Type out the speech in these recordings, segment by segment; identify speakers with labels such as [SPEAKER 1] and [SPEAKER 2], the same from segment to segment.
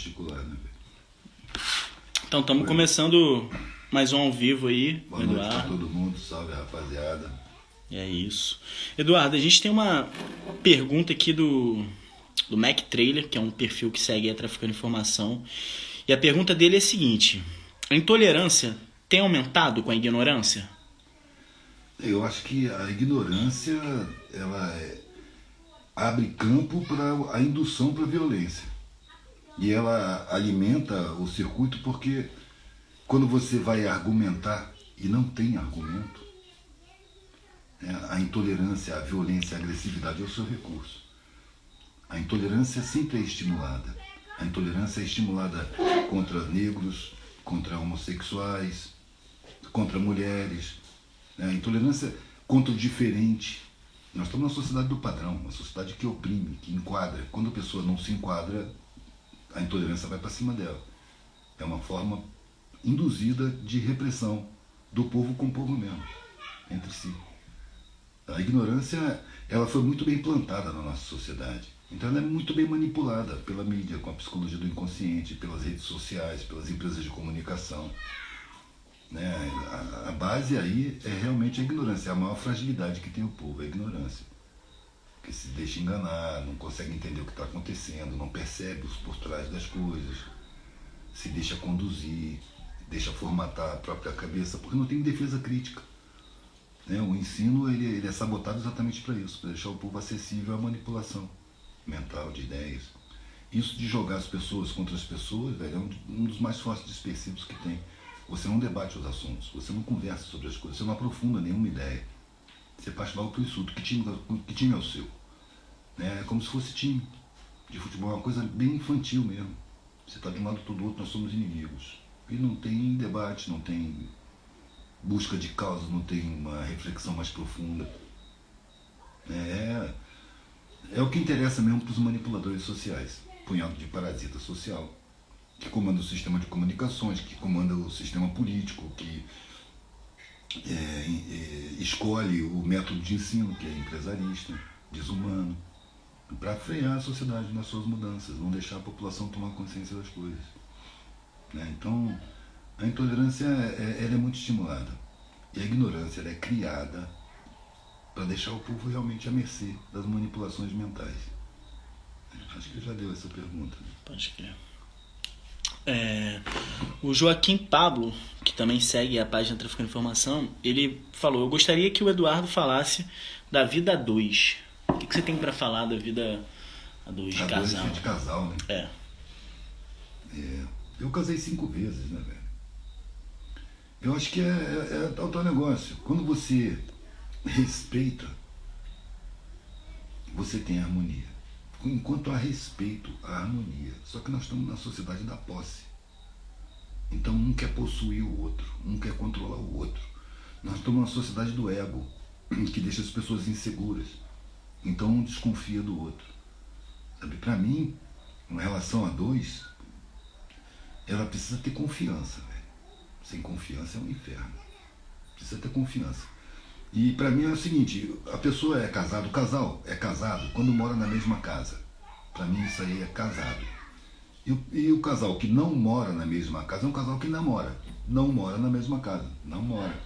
[SPEAKER 1] particular, né, velho?
[SPEAKER 2] Então, estamos começando mais um ao vivo aí,
[SPEAKER 1] Boa
[SPEAKER 2] Eduardo.
[SPEAKER 1] noite pra todo mundo, salve rapaziada.
[SPEAKER 2] É isso. Eduardo, a gente tem uma pergunta aqui do Mac Trailer, que é um perfil que segue a Traficando Informação. E a pergunta dele é a seguinte: a intolerância tem aumentado com a ignorância?
[SPEAKER 1] Eu acho que a ignorância, abre campo para a indução para a violência. E ela alimenta o circuito porque quando você vai argumentar e não tem argumento, a intolerância, a violência, a agressividade é o seu recurso. A intolerância sempre é estimulada. A intolerância é estimulada contra negros, contra homossexuais, contra mulheres. A intolerância contra o diferente. Nós estamos numa sociedade do padrão, uma sociedade que oprime, que enquadra. Quando a pessoa não se enquadra, a intolerância vai para cima dela. É uma forma induzida de repressão do povo com o povo mesmo, entre si. A ignorância, ela foi muito bem plantada na nossa sociedade. Então ela é muito bem manipulada pela mídia, com a psicologia do inconsciente, pelas redes sociais, pelas empresas de comunicação. A base aí é realmente a ignorância. A maior fragilidade que tem o povo é a ignorância. Que se deixa enganar, não consegue entender o que está acontecendo, não percebe os por trás das coisas, se deixa conduzir, deixa formatar a própria cabeça, porque não tem defesa crítica. O ensino ele é sabotado exatamente para isso, para deixar o povo acessível à manipulação mental de ideias. Isso de jogar as pessoas contra as pessoas, velho, é um dos mais fortes dispersivos que tem. Você não debate os assuntos, você não conversa sobre as coisas, você não aprofunda nenhuma ideia. Você parte logo para o insulto. Que time é o seu? É como se fosse time de futebol, é uma coisa bem infantil mesmo. Você está de um lado todo outro, nós somos inimigos. E não tem debate, não tem busca de causa, não tem uma reflexão mais profunda. É o que interessa mesmo para os manipuladores sociais. Punhado de parasita social, que comanda o sistema de comunicações, que comanda o sistema político, que escolhe o método de ensino, que é empresarista, desumano, para frear a sociedade nas suas mudanças, não deixar a população tomar consciência das coisas. Então, a intolerância ela é muito estimulada. E a ignorância ela é criada para deixar o povo realmente à mercê das manipulações mentais. Acho que já deu essa pergunta.
[SPEAKER 2] Pode crer. O Joaquim Pablo, que também segue a página Traficando Informação, ele falou: eu gostaria que o Eduardo falasse da vida a dois. O que você tem para falar da vida a dois de casal?
[SPEAKER 1] De casal, né? Eu casei 5 vezes, né, velho? Eu acho que é tal negócio. Quando você respeita, você tem harmonia. Enquanto há respeito, há harmonia. Só que nós estamos na sociedade da posse. Então um quer possuir o outro, um quer controlar o outro. Nós estamos na sociedade do ego, que deixa as pessoas inseguras. Então um desconfia do outro. Sabe, para mim, uma relação a dois, ela precisa ter confiança, velho. Sem confiança é um inferno. Precisa ter confiança. E para mim é o seguinte: a pessoa é casada, o casal é casado quando mora na mesma casa. Para mim isso aí é casado. E o casal que não mora na mesma casa é um casal que namora. Não mora na mesma casa. Não mora.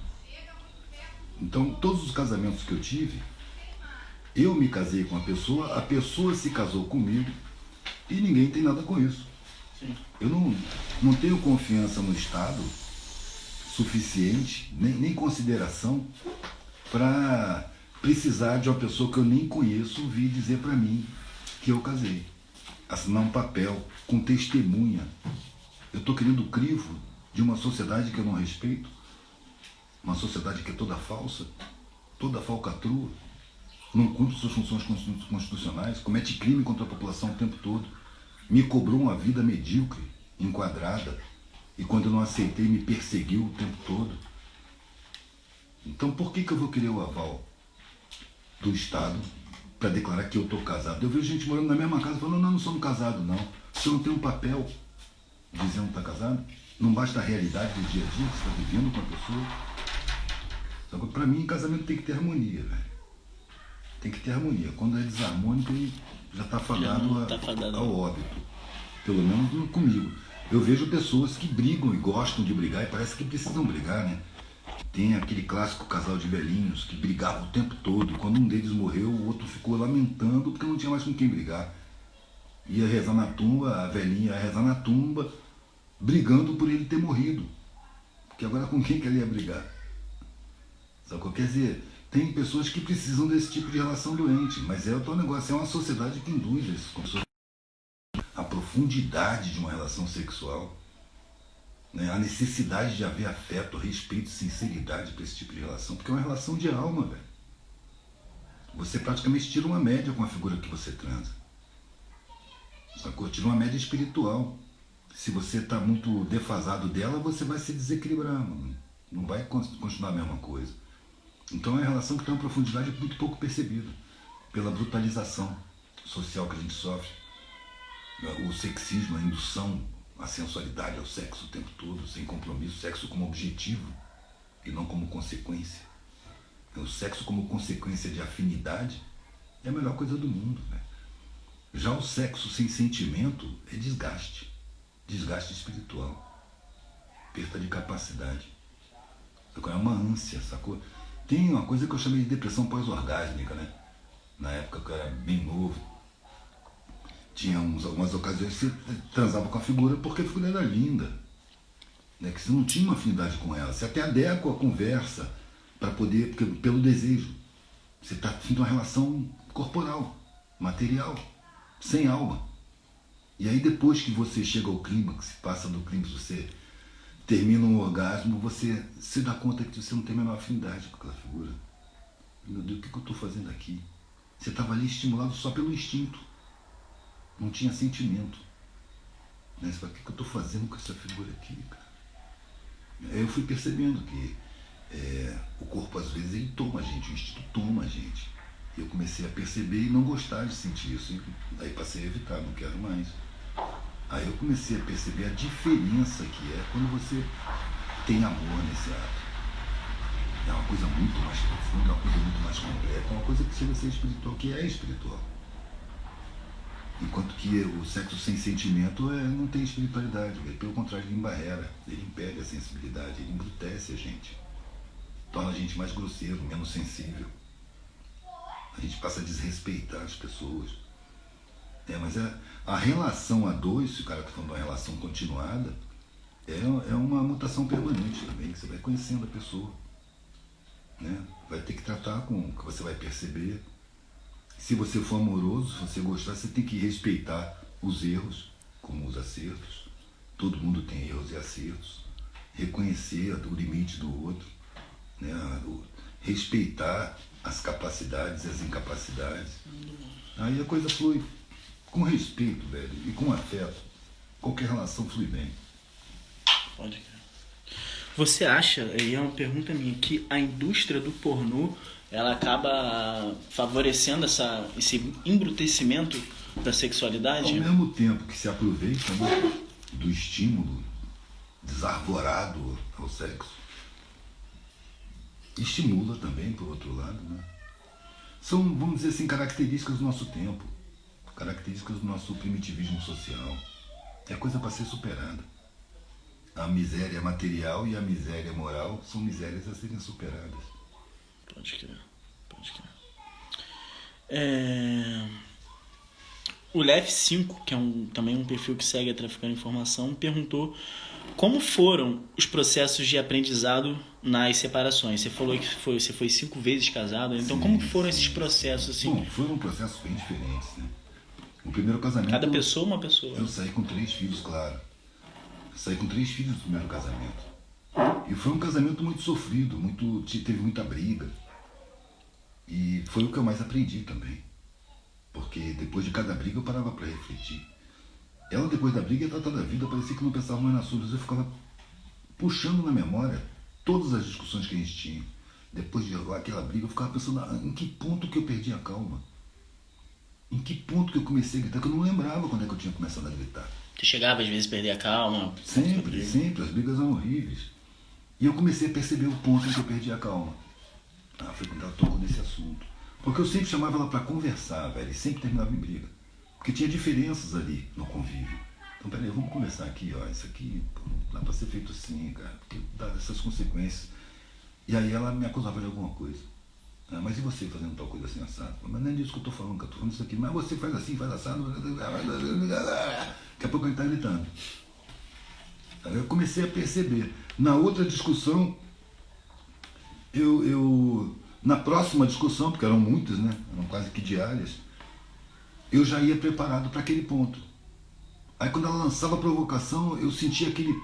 [SPEAKER 1] Então todos os casamentos que eu tive, eu me casei com a pessoa se casou comigo e ninguém tem nada com isso.
[SPEAKER 2] Sim.
[SPEAKER 1] Eu não tenho confiança no Estado suficiente, nem consideração, para precisar de uma pessoa que eu nem conheço vir dizer para mim que eu casei. Assinar um papel com testemunha. Eu estou querendo o crivo de uma sociedade que eu não respeito, uma sociedade que é toda falsa, toda falcatrua, não cumpre suas funções constitucionais, comete crime contra a população o tempo todo, me cobrou uma vida medíocre, enquadrada, e quando eu não aceitei me perseguiu o tempo todo. Então por que eu vou querer o aval do Estado para declarar que eu estou casado? Eu vejo gente morando na mesma casa falando: não somos casados não. O senhor não tem um papel dizendo que está casado? Não basta a realidade do dia a dia que você está vivendo com a pessoa? Para mim, casamento tem que ter harmonia, velho. Tem que ter harmonia. Quando é desarmônico, ele já está fadado ao óbito. Pelo menos comigo. Eu vejo pessoas que brigam e gostam de brigar e parece que precisam brigar, né? Tem aquele clássico casal de velhinhos que brigava o tempo todo. Quando um deles morreu, o outro ficou lamentando porque não tinha mais com quem brigar. Ia rezar na tumba, a velhinha ia rezar na tumba, brigando por ele ter morrido. Porque agora com quem que ela ia brigar? Sabe? Quer dizer, tem pessoas que precisam desse tipo de relação doente, mas é o teu negócio, é uma sociedade que induz isso, a profundidade de uma relação sexual, né? A necessidade de haver afeto, respeito, sinceridade para esse tipo de relação, porque é uma relação de alma, velho. Você praticamente tira uma média com a figura que você transa. Sacou? Tira uma média espiritual. Se você está muito defasado dela, você vai se desequilibrar, mano. Não vai continuar a mesma coisa. Então é uma relação que tem uma profundidade muito pouco percebida pela brutalização social que a gente sofre. O sexismo, a indução, a sensualidade ao sexo o tempo todo, sem compromisso, sexo como objetivo e não como consequência. O sexo como consequência de afinidade é a melhor coisa do mundo, né? Já o sexo sem sentimento é desgaste. Desgaste espiritual. Perda de capacidade. É uma ânsia, sacou? Tem uma coisa que eu chamei de depressão pós-orgásmica, né? Na época que eu era bem novo. Tinha algumas ocasiões que você transava com a figura porque a figura era linda. Né? Que você não tinha uma afinidade com ela. Você até adequa a conversa para poder, pelo desejo. Você está tendo uma relação corporal, material, sem alma. E aí depois que você chega ao clímax, passa do clímax, você termina um orgasmo, você se dá conta que você não tem a menor afinidade com aquela figura. Meu Deus, o que eu estou fazendo aqui? Você estava ali estimulado só pelo instinto. Não tinha sentimento. Né? Você fala, o que eu estou fazendo com essa figura aqui, cara? Aí eu fui percebendo que o corpo às vezes ele toma a gente, o instinto toma a gente. E eu comecei a perceber e não gostar de sentir isso. E aí passei a evitar, não quero mais. Aí eu comecei a perceber a diferença que é quando você tem amor nesse ato. É uma coisa muito mais profunda, é uma coisa muito mais completa, é uma coisa que chega a ser espiritual, que é espiritual. Enquanto que o sexo sem sentimento não tem espiritualidade, pelo contrário, ele embarrera, ele impede a sensibilidade, ele embrutece a gente, torna a gente mais grosseiro, menos sensível. A gente passa a desrespeitar as pessoas. Mas a relação a dois, se o cara está falando de uma relação continuada, é uma mutação permanente também, que você vai conhecendo a pessoa. Né? Vai ter que tratar com o que você vai perceber. Se você for amoroso, se você gostar, você tem que respeitar os erros, como os acertos. Todo mundo tem erros e acertos. Reconhecer o limite do outro. Né? Respeitar as capacidades e as incapacidades. Aí a coisa flui com respeito, velho, e com afeto. Qualquer relação flui bem.
[SPEAKER 2] Pode crer. Você acha, e é uma pergunta minha, que a indústria do pornô ela acaba favorecendo esse embrutecimento da sexualidade?
[SPEAKER 1] Ao mesmo tempo que se aproveita, né, do estímulo desarvorado ao sexo, estimula também, por outro lado, né? São, vamos dizer assim, características do nosso tempo, características do nosso primitivismo social. É coisa para ser superada. A miséria material e a miséria moral são misérias a serem superadas.
[SPEAKER 2] Pode crer, pode crer. O Lef5, que é também um perfil que segue a Traficando Informação, perguntou como foram os processos de aprendizado nas separações. Você falou que você foi 5 vezes casado, então
[SPEAKER 1] Sim,
[SPEAKER 2] como que foram esses processos? Assim?
[SPEAKER 1] Bom, foram processos bem diferentes, né? O primeiro casamento...
[SPEAKER 2] Cada pessoa uma pessoa.
[SPEAKER 1] Eu saí com 3 filhos, claro. Eu saí com 3 filhos do primeiro casamento. E foi um casamento muito sofrido, teve muita briga. E foi o que eu mais aprendi também. Porque depois de cada briga eu parava para refletir. Ela, depois da briga, ia tratar da vida, parecia que não pensava mais nas suas. Eu ficava puxando na memória todas as discussões que a gente tinha. Depois de aquela briga, eu ficava pensando em que ponto que eu perdi a calma. Em que ponto que eu comecei a gritar, que eu não lembrava quando é que eu tinha começado a gritar.
[SPEAKER 2] Você chegava às vezes a perder a calma?
[SPEAKER 1] Sempre, as brigas eram horríveis. E eu comecei a perceber o ponto em que eu perdi a calma. Foi quando ela tocou nesse assunto. Porque eu sempre chamava ela para conversar, velho, e sempre terminava em briga. Porque tinha diferenças ali no convívio. Então, peraí, vamos começar aqui, ó. Isso aqui pô, não dá pra ser feito assim, cara, porque dá essas consequências. E aí ela me acusava de alguma coisa. Ah, mas e você fazendo tal coisa assim, assado? Mas não é disso que eu tô falando, que eu tô falando isso aqui. Mas você faz assim, faz assado. Daqui a pouco ele tá gritando. Aí eu comecei a perceber. Na outra discussão, na próxima discussão, porque eram muitas, né? Eram quase que diárias, eu já ia preparado para aquele ponto. Aí quando ela lançava a provocação, eu sentia aquele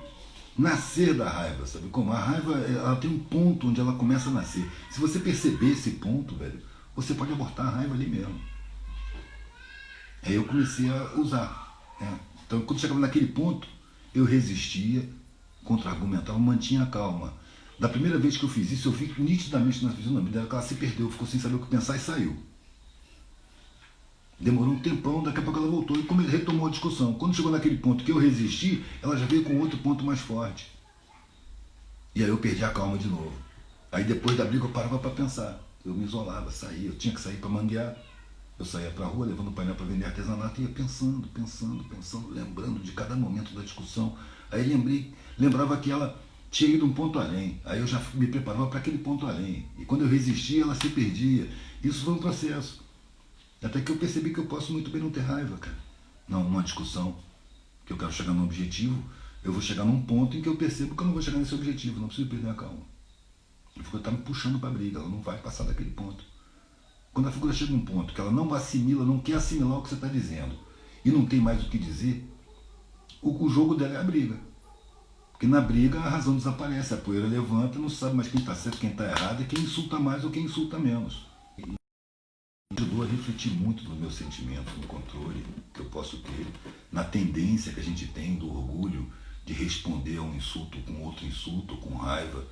[SPEAKER 1] nascer da raiva, sabe como? A raiva, ela tem um ponto onde ela começa a nascer. Se você perceber esse ponto, velho, você pode abortar a raiva ali mesmo. Aí eu comecei a usar, né? Então quando chegava naquele ponto, eu resistia, contra-argumentava, mantinha a calma. Da primeira vez que eu fiz isso, eu vi nitidamente na fisionomia dela que ela se perdeu, ficou sem saber o que pensar e saiu. Demorou um tempão, daqui a pouco ela voltou e retomou a discussão. Quando chegou naquele ponto que eu resisti, ela já veio com outro ponto mais forte. E aí eu perdi a calma de novo. Aí depois da briga eu parava para pensar. Eu me isolava, saía, eu tinha que sair para manguear. Eu saía para a rua, levando o painel para vender artesanato e ia pensando, lembrando de cada momento da discussão. Aí lembrava que ela tinha ido um ponto além. Aí eu já me preparava para aquele ponto além. E quando eu resistia, ela se perdia. Isso foi um processo. Até que eu percebi que eu posso muito bem não ter raiva, cara. Não, numa discussão que eu quero chegar num objetivo, eu vou chegar num ponto em que eu percebo que eu não vou chegar nesse objetivo, não preciso perder a calma. A figura está me puxando para a briga, ela não vai passar daquele ponto. Quando a figura chega num ponto que ela não assimila, não quer assimilar o que você está dizendo, e não tem mais o que dizer, o jogo dela é a briga. Porque na briga a razão desaparece, a poeira levanta, não sabe mais quem está certo, quem está errado, e quem insulta mais ou quem insulta menos. Ajudou a refletir muito no meu sentimento, no controle que eu posso ter, na tendência que a gente tem do orgulho de responder a um insulto com outro insulto, com raiva.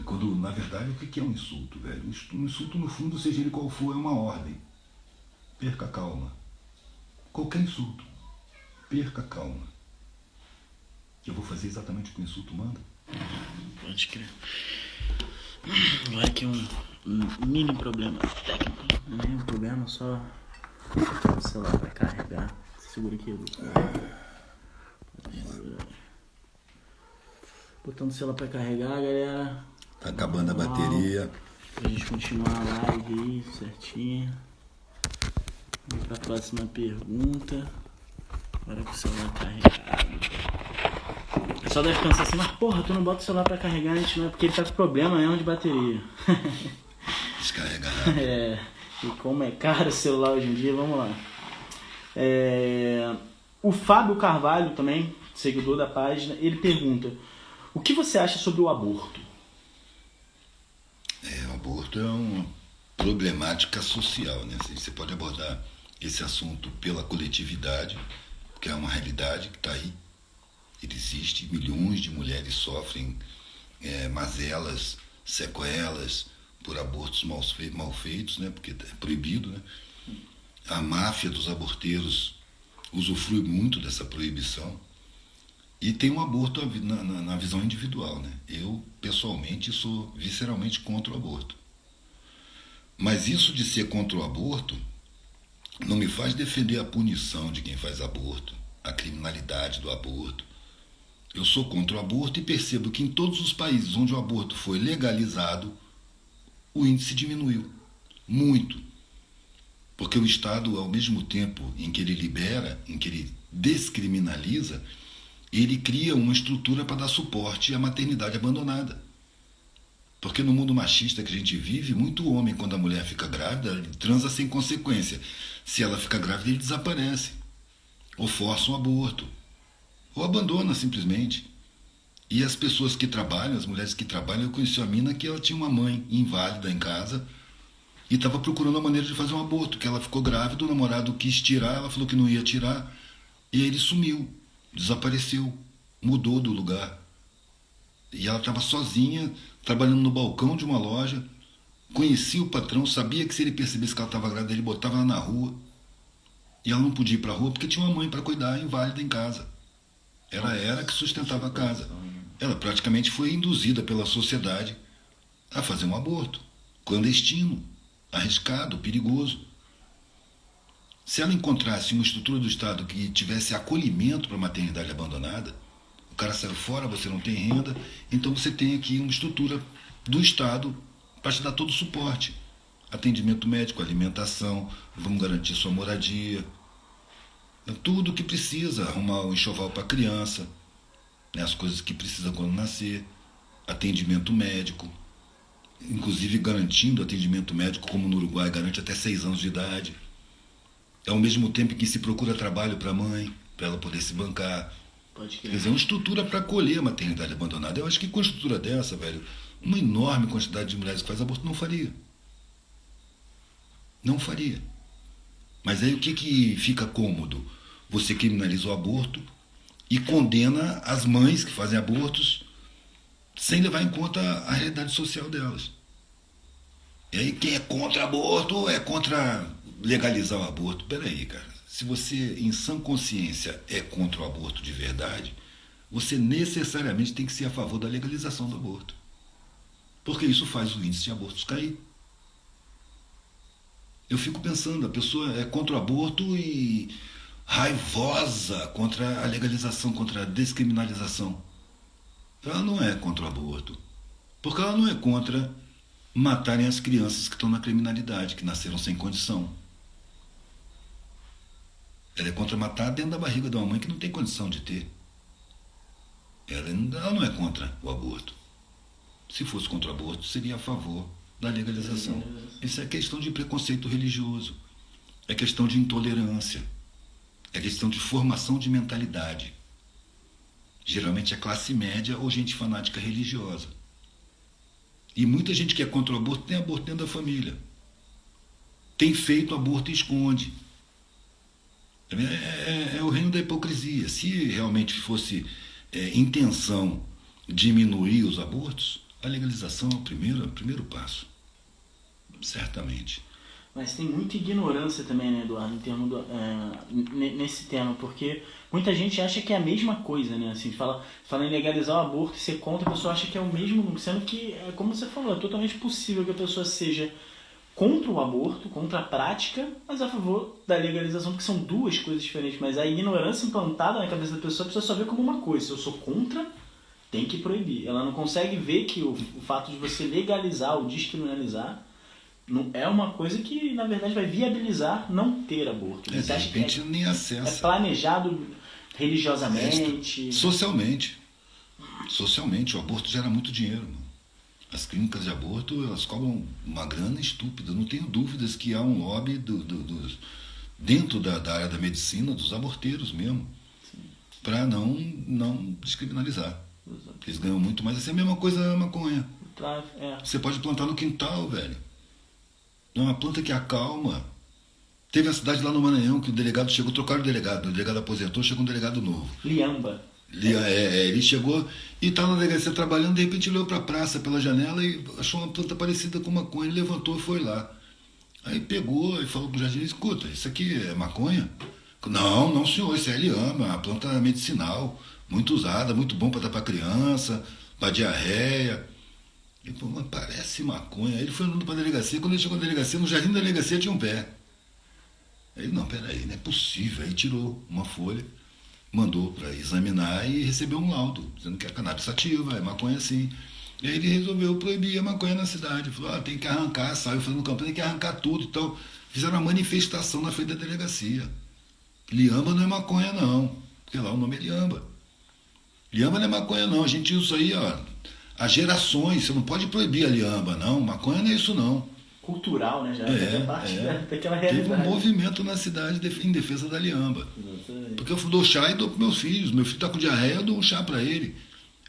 [SPEAKER 1] Quando, na verdade, o que é um insulto, velho? Um insulto, no fundo, seja ele qual for, é uma ordem. Perca a calma. Qualquer insulto. Perca a calma. Eu vou fazer exatamente o que o insulto manda.
[SPEAKER 2] Pode crer. Agora aqui um mini problema técnico. Não é nem um problema, só o celular vai carregar. Segura aqui, Edu. Botando o celular pra carregar, galera.
[SPEAKER 1] Tá acabando a bateria.
[SPEAKER 2] Pra gente continuar a live aí, certinho. Vamos pra próxima pergunta. Agora com o celular carregado. O pessoal deve pensar assim, mas porra, tu não bota o celular pra carregar antes, não é porque ele tá com problema mesmo de bateria.
[SPEAKER 1] Descarregar.
[SPEAKER 2] E como é caro o celular hoje em dia, vamos lá. O Fábio Carvalho também, seguidor da página, ele pergunta: o que você acha sobre o aborto?
[SPEAKER 1] O aborto é uma problemática social, né? Você pode abordar esse assunto pela coletividade, que é uma realidade que está aí. Ele existe, milhões de mulheres sofrem mazelas, sequelas por abortos mal feitos, né? Porque é proibido, né? A máfia dos aborteiros usufrui muito dessa proibição. E tem um aborto na visão individual, né? Eu, pessoalmente, sou visceralmente contra o aborto. Mas isso de ser contra o aborto não me faz defender a punição de quem faz aborto, a criminalidade do aborto. Eu sou contra o aborto e percebo que em todos os países onde o aborto foi legalizado, o índice diminuiu. Muito. Porque o Estado, ao mesmo tempo em que ele libera, em que ele descriminaliza, ele cria uma estrutura para dar suporte à maternidade abandonada. Porque no mundo machista que a gente vive, muito homem, quando a mulher fica grávida, ele transa sem consequência. Se ela fica grávida, ele desaparece. Ou força um aborto. Ou abandona simplesmente. E as pessoas que trabalham, as mulheres que trabalham, eu conheci uma mina que ela tinha uma mãe inválida em casa e estava procurando uma maneira de fazer um aborto, que ela ficou grávida, o namorado quis tirar, ela falou que não ia tirar, e aí ele sumiu, desapareceu, mudou do lugar. E ela estava sozinha, trabalhando no balcão de uma loja, conhecia o patrão, sabia que se ele percebesse que ela estava grávida, ele botava ela na rua, e ela não podia ir para a rua porque tinha uma mãe para cuidar, inválida em casa. Era que sustentava a casa. Ela praticamente foi induzida pela sociedade a fazer um aborto, clandestino, arriscado, perigoso. Se ela encontrasse uma estrutura do Estado que tivesse acolhimento para a maternidade abandonada, o cara saiu fora, você não tem renda, então você tem aqui uma estrutura do Estado para te dar todo o suporte. Atendimento médico, alimentação, vamos garantir sua moradia. Tudo o que precisa, arrumar um enxoval para a criança, né, as coisas que precisa quando nascer, atendimento médico, inclusive garantindo atendimento médico, como no Uruguai, garante até 6 anos de idade. Ao mesmo tempo que se procura trabalho para a mãe, para ela poder se bancar.
[SPEAKER 2] Pode
[SPEAKER 1] Quer dizer, uma estrutura para acolher a maternidade abandonada. Eu acho que com uma estrutura dessa, velho, uma enorme quantidade de mulheres que fazem aborto não faria. Não faria. Mas aí o que fica cômodo? Você criminaliza o aborto e condena as mães que fazem abortos sem levar em conta a realidade social delas. E aí quem é contra aborto é contra legalizar o aborto. Peraí, cara. Se você, em sã consciência, é contra o aborto de verdade, você necessariamente tem que ser a favor da legalização do aborto. Porque isso faz o índice de abortos cair. Eu fico pensando, a pessoa é contra o aborto e raivosa contra a legalização, contra a descriminalização. Ela não é contra o aborto. Porque ela não é contra matarem as crianças que estão na criminalidade, que nasceram sem condição. Ela é contra matar dentro da barriga de uma mãe que não tem condição de ter. Ela não é contra o aborto. Se fosse contra o aborto, seria a favor da legalização. Isso é questão de preconceito religioso. É questão de intolerância. É questão de formação de mentalidade. Geralmente é classe média ou gente fanática religiosa. E muita gente que é contra o aborto tem aborto dentro da família. Tem feito aborto e esconde. É o reino da hipocrisia. Se realmente fosse intenção diminuir os abortos, a legalização é o primeiro passo. Certamente.
[SPEAKER 2] Mas tem muita ignorância também, né, Eduardo, em termos nesse tema, porque muita gente acha que é a mesma coisa, né? Assim, fala em legalizar o aborto e ser contra, a pessoa acha que é o mesmo, sendo que, como você falou, é totalmente possível que a pessoa seja contra o aborto, contra a prática, mas a favor da legalização, porque são duas coisas diferentes. Mas a ignorância implantada na cabeça da pessoa, a pessoa só vê como uma coisa. Se eu sou contra, tem que proibir. Ela não consegue ver que o fato de você legalizar ou descriminalizar não é uma coisa que, na verdade, vai viabilizar não ter aborto.
[SPEAKER 1] De repente nem acessa.
[SPEAKER 2] É planejado religiosamente.
[SPEAKER 1] Socialmente, o aborto gera muito dinheiro, mano. As clínicas de aborto, elas cobram uma grana estúpida. Não tenho dúvidas que há um lobby dentro da área da medicina, dos aborteiros mesmo, para não descriminalizar. Eles ganham muito mais. Essa é a mesma coisa da maconha. Você pode plantar no quintal, velho. É uma planta que acalma. Teve uma cidade lá no Maranhão que o delegado chegou, trocaram o delegado aposentou, chegou um delegado novo.
[SPEAKER 2] Liamba.
[SPEAKER 1] Ele chegou e estava na delegacia trabalhando, de repente ele olhou para a praça pela janela e achou uma planta parecida com maconha. Ele levantou e foi lá. Aí pegou e falou com o jardineiro: escuta, isso aqui é maconha? Não senhor, isso é liamba, uma planta medicinal, muito usada, muito bom para dar para criança, para diarreia. Ele falou: mas parece maconha. Aí ele foi andando para a delegacia. Quando ele chegou na delegacia, no jardim da delegacia tinha um pé. Aí ele: não, peraí, não é possível. Aí tirou uma folha, mandou para examinar e recebeu um laudo, dizendo que é cannabis sativa, é maconha sim. E aí ele resolveu proibir a maconha na cidade. Falou: tem que arrancar, saiu fazendo campanha, tem que arrancar tudo. Então, fizeram uma manifestação na frente da delegacia. Liamba não é maconha não, porque lá o nome é liamba. Liamba não é maconha não, a gente usa isso aí, ó, há gerações. Você não pode proibir a liamba, não. Maconha não é isso não.
[SPEAKER 2] Cultural, né? Já é parte daquela realidade.
[SPEAKER 1] Teve um movimento na cidade em defesa da liamba. Exatamente. Porque eu dou chá e dou para meus filhos. Meu filho está com diarreia, eu dou um chá para ele.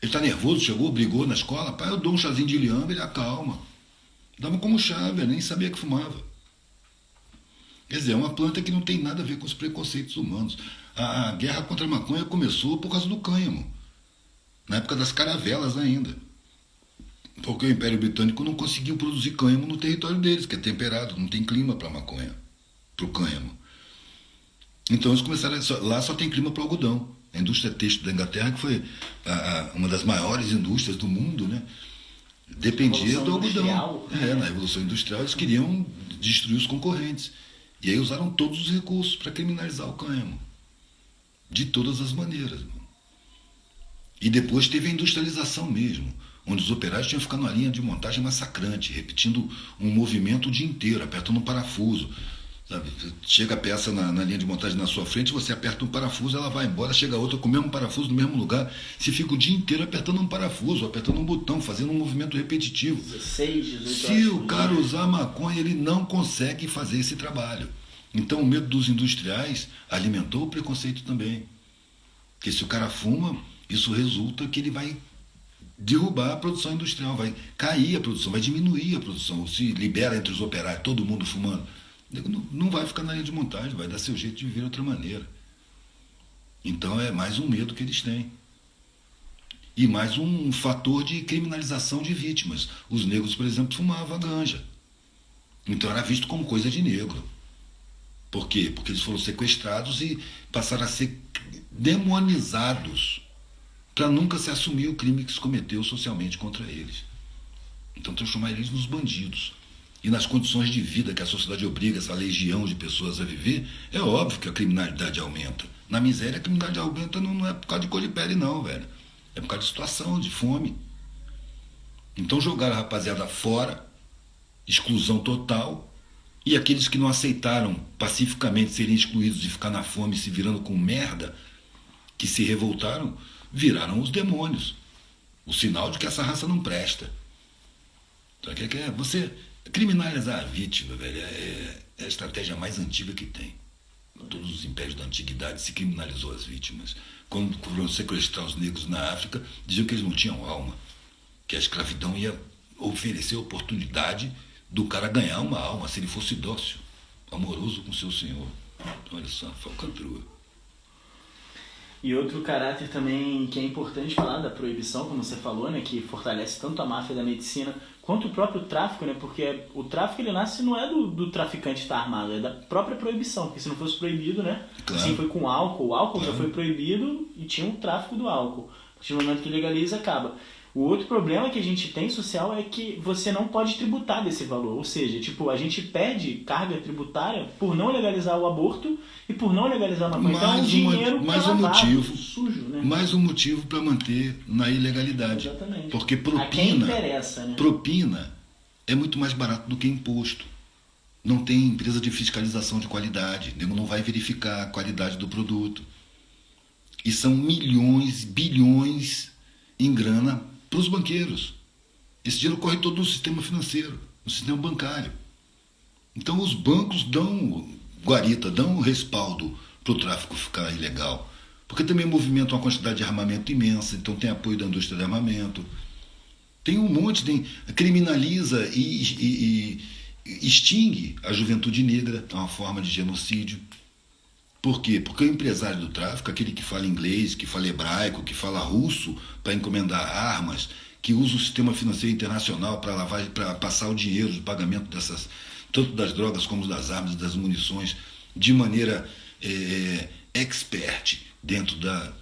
[SPEAKER 1] Ele está nervoso, chegou, brigou na escola. Pai, eu dou um chazinho de liamba, ele acalma. Dava como chá, velho, nem sabia que fumava. Quer dizer, é uma planta que não tem nada a ver com os preconceitos humanos. A guerra contra a maconha começou por causa do cânhamo. Na época das caravelas ainda. Porque o Império Britânico não conseguiu produzir cânhamo no território deles, que é temperado, não tem clima para maconha, para o cânhamo. Então eles começaram, lá só tem clima para algodão. A indústria têxtil da Inglaterra, que foi uma das maiores indústrias do mundo, né, dependia do algodão. Na Revolução Industrial eles queriam destruir os concorrentes. E aí usaram todos os recursos para criminalizar o cânhamo. De todas as maneiras. E depois teve a industrialização mesmo, onde os operários tinham que ficar numa linha de montagem massacrante, repetindo um movimento o dia inteiro, apertando um parafuso. Sabe? Chega a peça na linha de montagem na sua frente, você aperta um parafuso, ela vai embora, chega outra com o mesmo parafuso no mesmo lugar. Você fica o dia inteiro apertando um parafuso, apertando um botão, fazendo um movimento repetitivo.
[SPEAKER 2] 16, 18
[SPEAKER 1] Se o cara usar maconha, ele não consegue fazer esse trabalho. Então o medo dos industriais alimentou o preconceito também. Porque se o cara fuma, isso resulta que ele vai derrubar a produção industrial, vai cair a produção, vai diminuir a produção. Se libera entre os operários, todo mundo fumando, não vai ficar na linha de montagem, vai dar seu jeito de viver de outra maneira. Então é mais um medo que eles têm. E mais um fator de criminalização de vítimas. Os negros, por exemplo, fumavam ganja. Então era visto como coisa de negro. Por quê? Porque eles foram sequestrados e passaram a ser demonizados para nunca se assumir o crime que se cometeu socialmente contra eles. Então transformar eles nos bandidos. E nas condições de vida que a sociedade obriga essa legião de pessoas a viver, é óbvio que a criminalidade aumenta. Na miséria a criminalidade aumenta não é por causa de cor de pele não, velho. É por causa de situação, de fome. Então jogaram a rapaziada fora, exclusão total. E aqueles que não aceitaram pacificamente serem excluídos de ficar na fome se virando com merda, que se revoltaram, viraram os demônios. O sinal de que essa raça não presta. Então, você criminalizar a vítima, velho, é a estratégia mais antiga que tem. Em todos os impérios da antiguidade se criminalizou as vítimas. Quando foram sequestrar os negros na África, diziam que eles não tinham alma, que a escravidão ia oferecer a oportunidade do cara ganhar uma alma, se ele fosse dócil, amoroso com seu senhor. Olha só, falcatrua.
[SPEAKER 2] E outro caráter também que é importante falar da proibição, como você falou, né, que fortalece tanto a máfia da medicina quanto o próprio tráfico, né, porque o tráfico ele nasce não é do traficante estar armado, é da própria proibição, porque se não fosse proibido, né,
[SPEAKER 1] claro.
[SPEAKER 2] Assim foi com o álcool
[SPEAKER 1] Claro.
[SPEAKER 2] já foi proibido e tinha o tráfico do álcool. A partir do momento que legaliza, acaba. O outro problema que a gente tem social é que você não pode tributar desse valor. Ou seja, tipo, a gente perde carga tributária por não legalizar o aborto e por não legalizar a maconha. Então é um dinheiro que é lavado, sujo, né?
[SPEAKER 1] Mais um motivo para manter na ilegalidade.
[SPEAKER 2] Exatamente.
[SPEAKER 1] Porque
[SPEAKER 2] A quem interessa, né?
[SPEAKER 1] propina é muito mais barato do que imposto. Não tem empresa de fiscalização de qualidade. Nego não vai verificar a qualidade do produto. E são milhões, bilhões em grana para os banqueiros. Esse dinheiro corre todo no sistema financeiro, no sistema bancário. Então os bancos dão guarita, dão respaldo para o tráfico ficar ilegal. Porque também movimentam uma quantidade de armamento imensa, então tem apoio da indústria de armamento. Tem um monte, criminaliza e extingue a juventude negra, é uma forma de genocídio. Por quê? Porque o empresário do tráfico, aquele que fala inglês, que fala hebraico, que fala russo para encomendar armas, que usa o sistema financeiro internacional para passar o dinheiro de pagamento dessas, tanto das drogas como das armas e das munições, de maneira expert dentro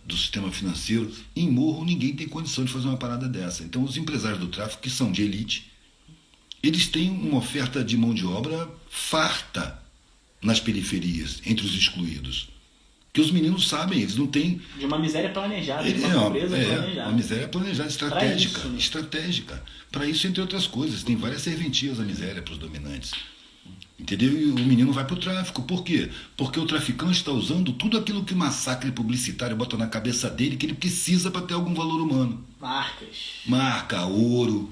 [SPEAKER 1] do sistema financeiro, em morro ninguém tem condição de fazer uma parada dessa. Então os empresários do tráfico, que são de elite, eles têm uma oferta de mão de obra farta nas periferias, entre os excluídos. Que os meninos sabem, eles não têm...
[SPEAKER 2] De uma miséria planejada, de uma pobreza planejada.
[SPEAKER 1] Uma miséria planejada, estratégica.
[SPEAKER 2] Pra isso, né?
[SPEAKER 1] Estratégica. Para isso, entre outras coisas. Tem várias serventias a miséria para os dominantes. Entendeu? E o menino vai para o tráfico. Por quê? Porque o traficante está usando tudo aquilo que o massacre publicitário bota na cabeça dele, que ele precisa para ter algum valor humano.
[SPEAKER 2] Marcas.
[SPEAKER 1] Marca, ouro,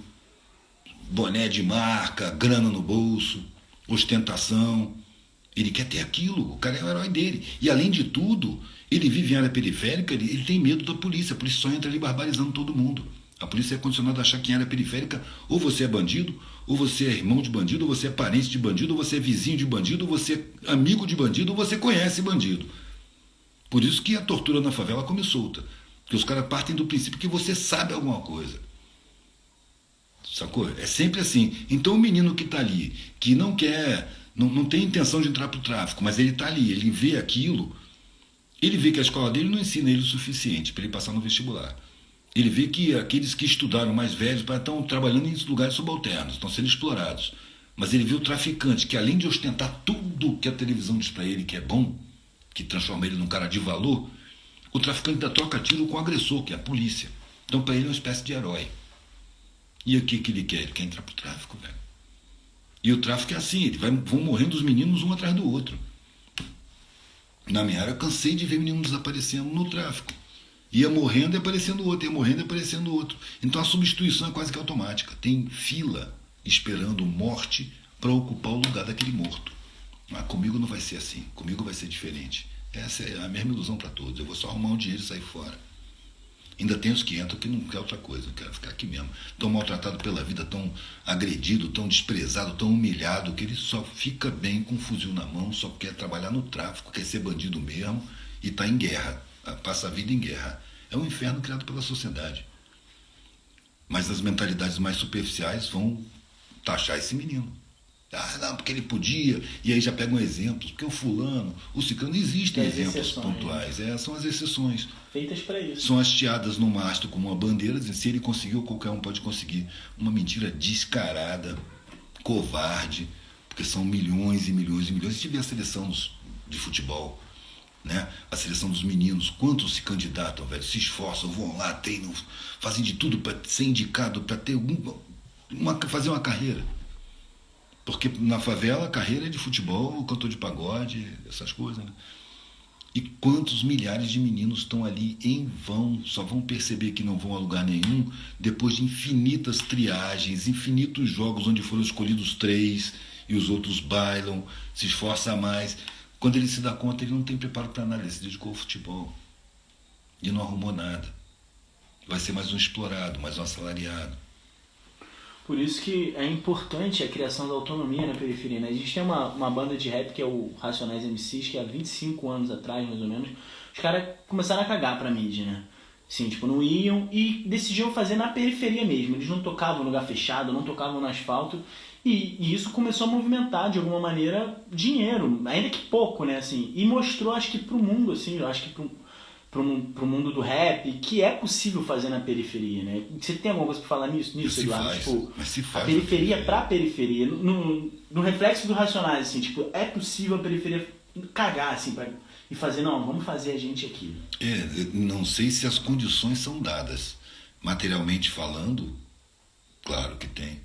[SPEAKER 1] boné de marca, grana no bolso, ostentação. Ele quer ter aquilo, o cara é o herói dele. E além de tudo, ele vive em área periférica, ele tem medo da polícia. A polícia só entra ali barbarizando todo mundo. A polícia é condicionada a achar que em área periférica ou você é bandido, ou você é irmão de bandido, ou você é parente de bandido, ou você é vizinho de bandido, ou você é amigo de bandido, ou você conhece bandido. Por isso que a tortura na favela come solta. Porque os caras partem do princípio que você sabe alguma coisa. Sacou? É sempre assim. Então o menino que está ali, que não quer... Não tem intenção de entrar para o tráfico, mas ele está ali, ele vê aquilo, ele vê que a escola dele não ensina ele o suficiente para ele passar no vestibular. Ele vê que aqueles que estudaram mais velhos estão trabalhando em lugares subalternos, estão sendo explorados. Mas ele vê o traficante que, além de ostentar tudo que a televisão diz para ele que é bom, que transforma ele num cara de valor, o traficante ainda troca tiro com o agressor, que é a polícia. Então, para ele é uma espécie de herói. E o que ele quer? Ele quer entrar pro tráfico, velho. E o tráfico é assim, vão morrendo os meninos um atrás do outro. Na minha área, eu cansei de ver meninos desaparecendo no tráfico. Ia morrendo e aparecendo outro, ia morrendo e aparecendo outro. Então a substituição é quase que automática. Tem fila esperando morte para ocupar o lugar daquele morto. Mas comigo não vai ser assim, comigo vai ser diferente. Essa é a mesma ilusão para todos. Eu vou só arrumar um dinheiro e sair fora. Ainda tem os que entram que não quer outra coisa, não quero ficar aqui mesmo. Tão maltratado pela vida, tão agredido, tão desprezado, tão humilhado, que ele só fica bem com um fuzil na mão, só quer trabalhar no tráfico, quer ser bandido mesmo e está em guerra, passa a vida em guerra. É um inferno criado pela sociedade. Mas as mentalidades mais superficiais vão taxar esse menino. Ah, não, porque ele podia, e aí já pegam exemplos, porque o fulano, o ciclano, existem exemplos pontuais, são as exceções.
[SPEAKER 2] Feitas para isso.
[SPEAKER 1] São hasteadas no mastro como uma bandeira, dizendo se ele conseguiu, qualquer um pode conseguir. Uma mentira descarada, covarde, porque são milhões e milhões e milhões. Se tiver a seleção de futebol, né? A seleção dos meninos, quantos se candidatam, velho, se esforçam, vão lá, treinam, fazem de tudo para ser indicado, para ter fazer uma carreira. Porque na favela a carreira é de futebol, cantor de pagode, essas coisas, né? E quantos milhares de meninos estão ali em vão, só vão perceber que não vão a lugar nenhum depois de infinitas triagens, infinitos jogos onde foram escolhidos 3 e os outros bailam, se esforça mais. Quando ele se dá conta, ele não tem preparo para nada, ele se dedicou ao futebol e não arrumou nada. Vai ser mais um explorado, mais um assalariado.
[SPEAKER 2] Por isso que é importante a criação da autonomia na periferia, né? A gente tem uma banda de rap que é o Racionais MCs, que há 25 anos atrás, mais ou menos, os caras começaram a cagar pra mídia, né? Assim, tipo, não iam e decidiam fazer na periferia mesmo. Eles não tocavam no lugar fechado, não tocavam no asfalto. E isso começou a movimentar, de alguma maneira, dinheiro, ainda que pouco, né? Assim, e mostrou, acho que pro mundo, assim, eu acho que pro mundo do rap, que é possível fazer na periferia, né? Você tem alguma coisa pra falar nisso Eduardo?
[SPEAKER 1] Faz,
[SPEAKER 2] tipo,
[SPEAKER 1] mas se faz
[SPEAKER 2] a periferia pra periferia, no reflexo do Racionais, assim, tipo, é possível a periferia cagar, assim, e fazer, não, vamos fazer a gente aqui.
[SPEAKER 1] Não sei se as condições são dadas. Materialmente falando, claro que tem.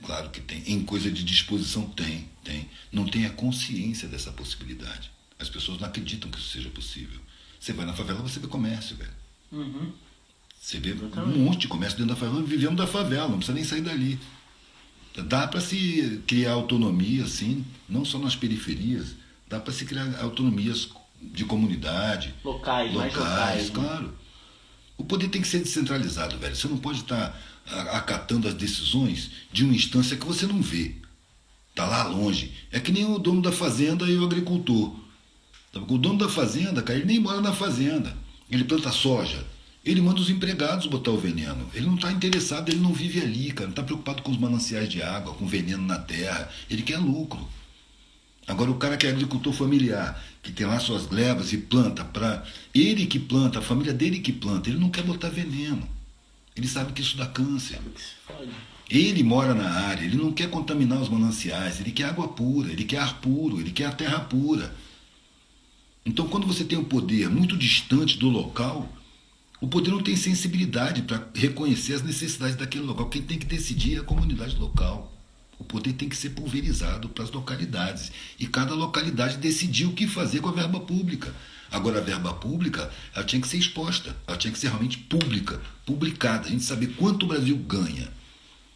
[SPEAKER 1] Claro que tem. Em coisa de disposição, tem. Não tem a consciência dessa possibilidade. As pessoas não acreditam que isso seja possível. Você vai na favela, você vê comércio, velho.
[SPEAKER 2] Uhum.
[SPEAKER 1] Você vê um monte de comércio dentro da favela, vivendo da favela, não precisa nem sair dali. Dá para se criar autonomia, assim, não só nas periferias, dá para se criar autonomias de comunidade.
[SPEAKER 2] Locais, mais locais.
[SPEAKER 1] Claro. Né? O poder tem que ser descentralizado, velho. Você não pode estar acatando as decisões de uma instância que você não vê. Está lá longe. É que nem o dono da fazenda e o agricultor. O dono da fazenda, cara, ele nem mora na fazenda. Ele planta soja. Ele manda os empregados botar o veneno. Ele não está interessado, ele não vive ali, cara. Não está preocupado com os mananciais de água, com veneno na terra. Ele quer lucro. Agora o cara que é agricultor familiar, que tem lá suas glebas e planta para ele que planta, a família dele que planta, ele não quer botar veneno. Ele sabe que isso dá câncer. Ele mora na área, ele não quer contaminar os mananciais, ele quer água pura, ele quer ar puro, ele quer a terra pura. Então, quando você tem um poder muito distante do local, o poder não tem sensibilidade para reconhecer as necessidades daquele local. Quem tem que decidir é a comunidade local. O poder tem que ser pulverizado para as localidades. E cada localidade decidir o que fazer com a verba pública. Agora, a verba pública, ela tinha que ser exposta, ela tinha que ser realmente pública, publicada. A gente saber quanto o Brasil ganha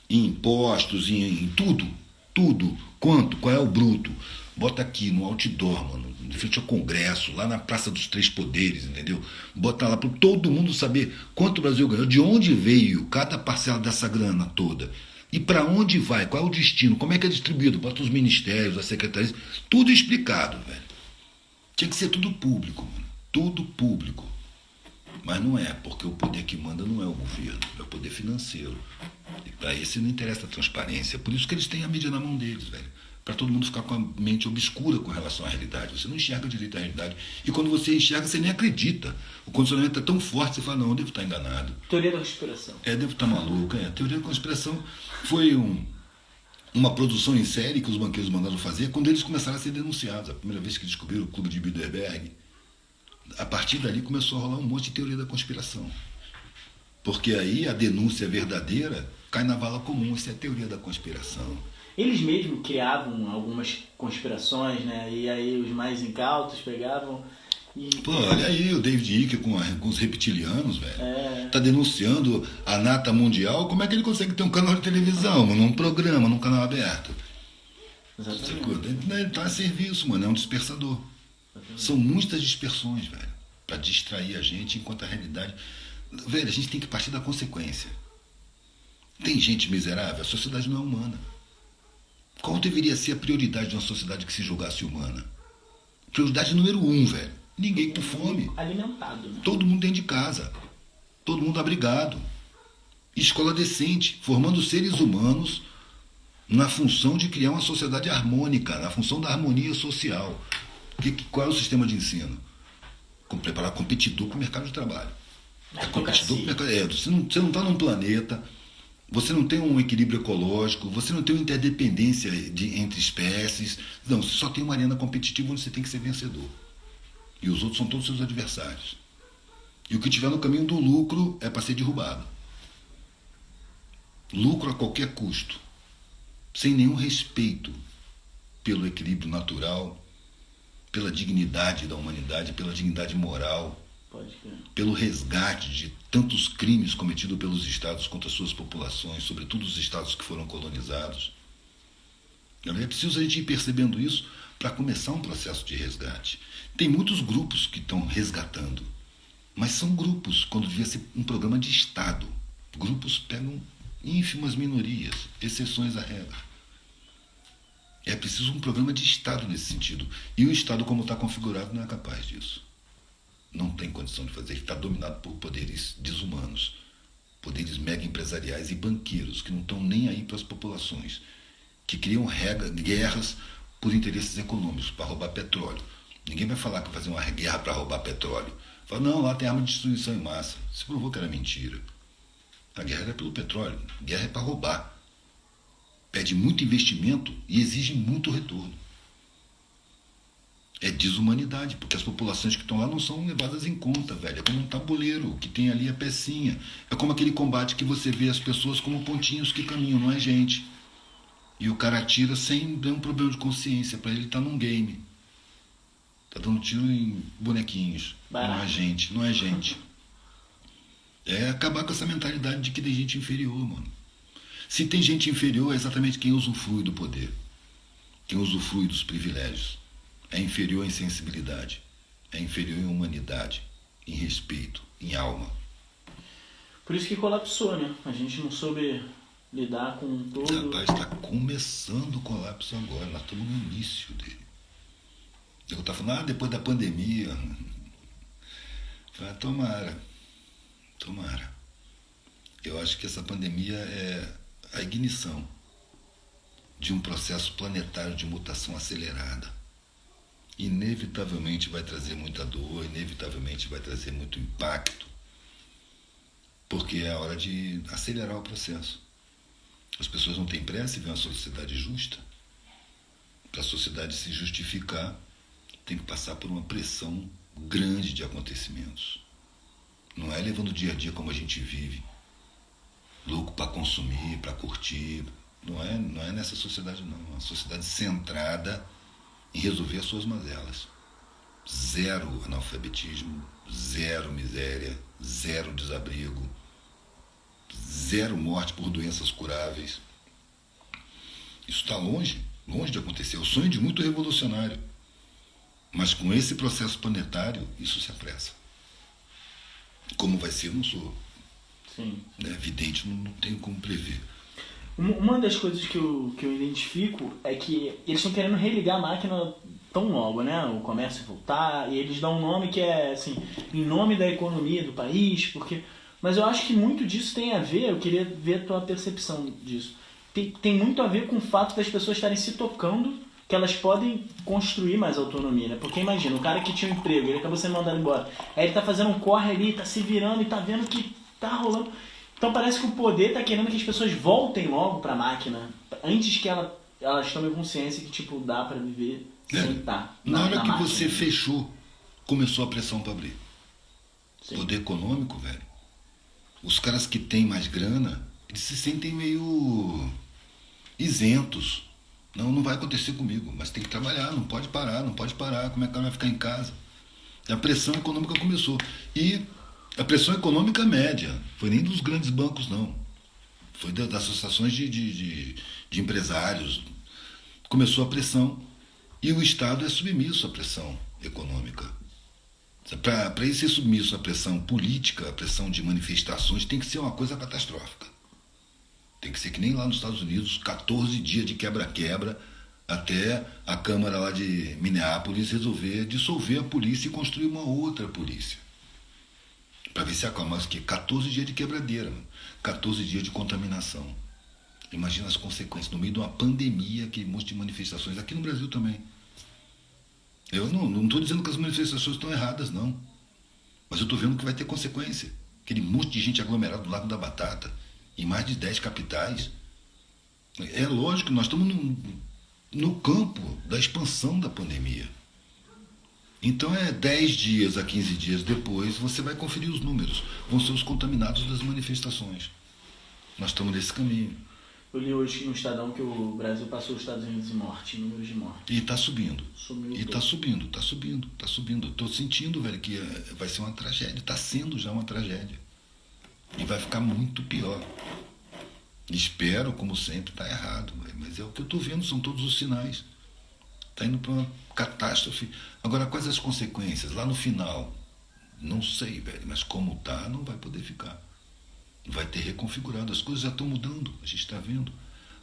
[SPEAKER 1] em impostos, em tudo, qual é o bruto. Bota aqui no outdoor, mano, de frente ao Congresso, lá na Praça dos Três Poderes, entendeu? Bota lá para todo mundo saber quanto o Brasil ganhou, de onde veio cada parcela dessa grana toda. E para onde vai, qual é o destino, como é que é distribuído, bota os ministérios, as secretarias, tudo explicado, velho. Tinha que ser tudo público, mano, tudo público. Mas não é, porque o poder que manda não é o governo, é o poder financeiro. E para esse não interessa a transparência, por isso que eles têm a mídia na mão deles, velho. Para todo mundo ficar com a mente obscura com relação à realidade. Você não enxerga direito a realidade. E quando você enxerga, você nem acredita. O condicionamento é tão forte, você fala, não, eu devo estar enganado.
[SPEAKER 2] Teoria da conspiração.
[SPEAKER 1] Devo estar maluco. Teoria da conspiração foi uma produção em série que os banqueiros mandaram fazer quando eles começaram a ser denunciados. A primeira vez que descobriram o clube de Bilderberg, a partir dali começou a rolar um monte de teoria da conspiração. Porque aí a denúncia verdadeira cai na vala comum, isso é a teoria da conspiração.
[SPEAKER 2] Eles mesmos criavam algumas conspirações, né? E aí os mais incautos pegavam e...
[SPEAKER 1] Pô, olha aí o David Icke com os reptilianos, velho. Tá denunciando a nata mundial, como é que ele consegue ter um canal de televisão, num programa, num canal aberto?
[SPEAKER 2] Exatamente.
[SPEAKER 1] Ele tá a serviço, mano, é um dispersador. Exatamente. São muitas dispersões, velho, pra distrair a gente, enquanto a realidade... Velho, a gente tem que partir da consequência. Tem gente miserável, a sociedade não é humana. Qual deveria ser a prioridade de uma sociedade que se julgasse humana? Prioridade número 1, velho. Ninguém com fome.
[SPEAKER 2] Alimentado, né?
[SPEAKER 1] Todo mundo dentro de casa. Todo mundo abrigado. Escola decente, formando seres humanos na função de criar uma sociedade harmônica, na função da harmonia social. Qual é o sistema de ensino? Preparar competidor para o mercado de trabalho. Competidor pro mercado. Você não está num planeta, você não tem um equilíbrio ecológico, você não tem uma interdependência entre espécies. Não, você só tem uma arena competitiva onde você tem que ser vencedor. E os outros são todos seus adversários. E o que tiver no caminho do lucro é para ser derrubado. Lucro a qualquer custo. Sem nenhum respeito pelo equilíbrio natural, pela dignidade da humanidade, pela dignidade moral, pelo resgate de tantos crimes cometidos pelos estados contra suas populações, sobretudo os estados que foram colonizados. É preciso a gente ir percebendo isso para começar um processo de resgate. Tem muitos grupos que estão resgatando, mas são grupos, quando devia ser um programa de Estado. Grupos pegam ínfimas minorias, exceções à regra. É preciso um programa de Estado nesse sentido. E o Estado, como está configurado, não é capaz disso. Não tem condição de fazer. Ele está dominado por poderes desumanos, poderes mega empresariais e banqueiros que não estão nem aí para as populações, que criam guerras por interesses econômicos, para roubar petróleo. Ninguém vai falar que vai fazer uma guerra para roubar petróleo. Fala, não, lá tem arma de destruição em massa. Se provou que era mentira. A guerra era pelo petróleo. A guerra é para roubar. Pede muito investimento e exige muito retorno. É desumanidade, porque as populações que estão lá não são levadas em conta, velho. É como um tabuleiro, o que tem ali a pecinha. É como aquele combate que você vê as pessoas como pontinhos que caminham, não é gente. E o cara atira sem ter um problema de consciência, para ele tá num game. Tá dando tiro em bonequinhos. Não é gente, não é gente. É acabar com essa mentalidade de que tem gente inferior, mano. Se tem gente inferior, é exatamente quem usufrui do poder. Quem usufrui dos privilégios. É inferior em sensibilidade, é inferior em humanidade, em respeito, em alma.
[SPEAKER 2] Por isso que colapsou, né? A gente não soube lidar com todo...
[SPEAKER 1] Rapaz, está começando o colapso agora, nós estamos no início dele. Eu estava falando, depois da pandemia. Falei, tomara. Eu acho que essa pandemia é a ignição de um processo planetário de mutação acelerada. Inevitavelmente vai trazer muita dor, inevitavelmente vai trazer muito impacto, porque é a hora de acelerar o processo. As pessoas não têm pressa em ver uma sociedade justa. Para a sociedade se justificar, tem que passar por uma pressão grande de acontecimentos. Não é levando o dia a dia como a gente vive, louco para consumir, para curtir. Não é nessa sociedade, não. É uma sociedade centrada em resolver as suas mazelas. Zero analfabetismo, zero miséria, zero desabrigo, zero morte por doenças curáveis. Isso está longe de acontecer. É o sonho de muito revolucionário. Mas com esse processo planetário, isso se apressa. Como vai ser, eu não sou.
[SPEAKER 2] Sim.
[SPEAKER 1] Evidente, não tenho como prever.
[SPEAKER 2] Uma das coisas que eu identifico é que eles estão querendo religar a máquina tão logo, né? O comércio voltar, e eles dão um nome que é, assim, em nome da economia do país, porque... Mas eu acho que muito disso tem a ver, eu queria ver a tua percepção disso, tem muito a ver com o fato das pessoas estarem se tocando que elas podem construir mais autonomia, né? Porque imagina, o cara que tinha um emprego, ele acabou sendo mandado embora, aí ele tá fazendo um corre ali, tá se virando e tá vendo que tá rolando... Então parece que o poder está querendo que as pessoas voltem logo para a máquina. antes que elas tomem consciência que, tipo, dá pra viver sem estar
[SPEAKER 1] Na hora que
[SPEAKER 2] máquina.
[SPEAKER 1] você fechou, começou a pressão para abrir.
[SPEAKER 2] Sim.
[SPEAKER 1] Poder econômico, velho. Os caras que têm mais grana, eles se sentem meio isentos. Não vai acontecer comigo, mas tem que trabalhar, não pode parar, como é que ela vai ficar em casa? E a pressão econômica começou. E a pressão econômica média, foi nem dos grandes bancos, não. Foi das associações de empresários. Começou a pressão. E o Estado é submisso à pressão econômica. Para ele ser submisso à pressão política, à pressão de manifestações, tem que ser uma coisa catastrófica. Tem que ser que nem lá nos Estados Unidos, 14 dias de quebra-quebra, até a Câmara lá de Minneapolis resolver dissolver a polícia e construir uma outra polícia. Para ver se acalma. Mas que 14 dias de quebradeira, 14 dias de contaminação. Imagina as consequências, no meio de uma pandemia, aquele monte de manifestações, aqui no Brasil também. Eu não estou dizendo que as manifestações estão erradas, não. Mas eu estou vendo que vai ter consequência. Aquele monte de gente aglomerada do Lago da Batata, em mais de 10 capitais. É lógico que nós estamos no campo da expansão da pandemia. Então 10 dias a 15 dias depois, você vai conferir os números. Vão ser os contaminados das manifestações. Nós estamos nesse caminho.
[SPEAKER 2] Eu li hoje no Estadão que o Brasil passou os Estados Unidos em morte, em números de morte.
[SPEAKER 1] E está subindo.
[SPEAKER 2] Sumiu
[SPEAKER 1] E está subindo. Estou sentindo, velho, que vai ser uma tragédia. Está sendo já uma tragédia. E vai ficar muito pior. Espero, como sempre, está errado. Mas é o que eu estou vendo, são todos os sinais. Está indo para uma catástrofe. Agora, quais as consequências? Lá no final, não sei, velho, mas como está, não vai poder ficar. Vai ter reconfigurado, as coisas já estão mudando, a gente está vendo.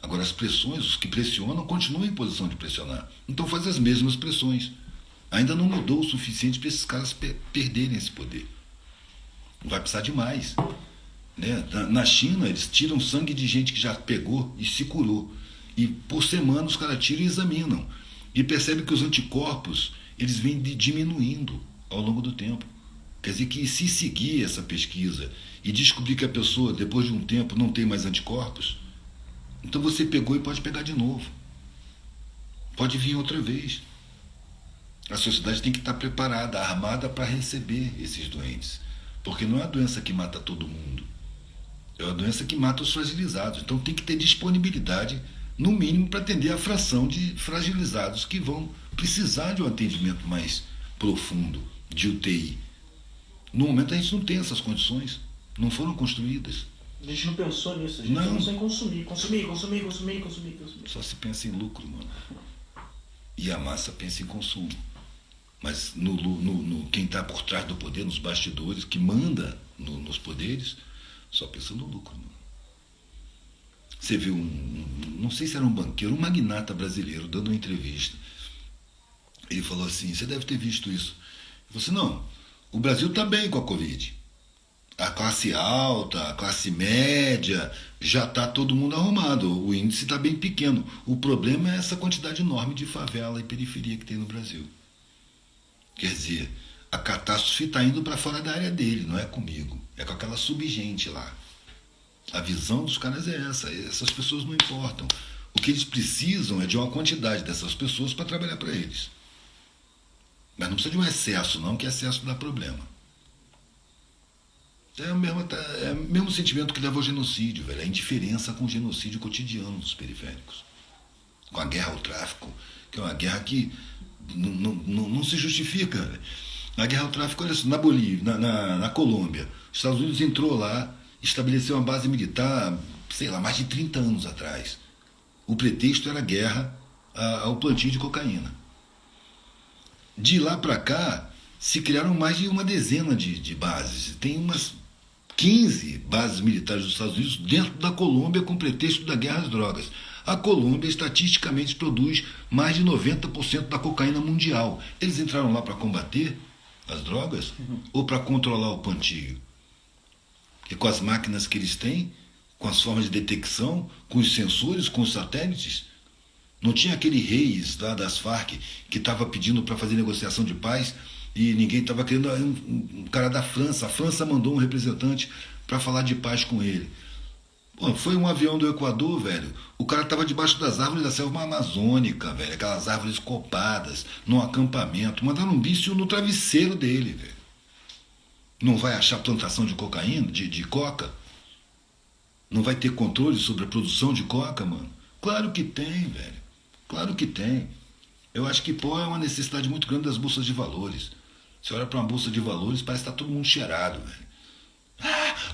[SPEAKER 1] Agora as pressões, os que pressionam, continuam em posição de pressionar. Então faz as mesmas pressões. Ainda não mudou o suficiente para esses caras perderem esse poder. Vai precisar de mais. Né? Na China, eles tiram sangue de gente que já pegou e se curou. E por semana os caras tiram e examinam. E percebem que os anticorpos, eles vêm diminuindo ao longo do tempo. Quer dizer que se seguir essa pesquisa e descobrir que a pessoa, depois de um tempo, não tem mais anticorpos, então você pegou e pode pegar de novo. Pode vir outra vez. A sociedade tem que estar preparada, armada para receber esses doentes. Porque não é a doença que mata todo mundo. É uma doença que mata os fragilizados. Então tem que ter disponibilidade, no mínimo, para atender a fração de fragilizados que vão precisar de um atendimento mais profundo, de UTI. No momento a gente não tem essas condições, não foram construídas.
[SPEAKER 2] A gente não pensou nisso, a gente pensou em consumir.
[SPEAKER 1] Só se pensa em lucro, mano. E a massa pensa em consumo. Mas quem está por trás do poder, nos bastidores, que manda nos poderes, só pensa no lucro, mano. Você viu não sei se era um banqueiro, um magnata brasileiro, dando uma entrevista. Ele falou assim, você deve ter visto isso. Ele falou assim, não, o Brasil está bem com a Covid. A classe alta, a classe média, já está todo mundo arrumado. O índice está bem pequeno. O problema é essa quantidade enorme de favela e periferia que tem no Brasil. Quer dizer, a catástrofe está indo para fora da área dele, não é comigo. É com aquela subgente lá. A visão dos caras é essa. Essas pessoas não importam. O que eles precisam é de uma quantidade dessas pessoas para trabalhar para eles. Mas não precisa de um excesso, não, que excesso dá problema. É o mesmo sentimento que leva ao genocídio, velho. A indiferença com o genocídio cotidiano dos periféricos. Com a guerra ao tráfico, que é uma guerra que não se justifica. Velho. A guerra ao tráfico, olha só, na Bolívia, na Colômbia, os Estados Unidos entrou lá, estabeleceu uma base militar, sei lá, mais de 30 anos atrás. O pretexto era a guerra ao plantio de cocaína. De lá para cá, se criaram mais de uma dezena de bases. Tem umas 15 bases militares dos Estados Unidos dentro da Colômbia com pretexto da guerra às drogas. A Colômbia, estatisticamente, produz mais de 90% da cocaína mundial. Eles entraram lá para combater as drogas ou para controlar o plantio? Porque com as máquinas que eles têm, com as formas de detecção, com os sensores, com os satélites, não tinha aquele Reis lá das Farc que estava pedindo para fazer negociação de paz e ninguém estava querendo, um cara da França. A França mandou um representante para falar de paz com ele. Pô, foi um avião do Equador, velho. O cara tava debaixo das árvores da selva amazônica, velho. Aquelas árvores copadas, num acampamento. Mandaram um bicho no travesseiro dele, velho. Não vai achar plantação de cocaína, de coca? Não vai ter controle sobre a produção de coca, mano? Claro que tem, velho. Claro que tem. Eu acho que, pô, é uma necessidade muito grande das bolsas de valores. Você olha pra uma bolsa de valores, parece que tá todo mundo cheirado, velho.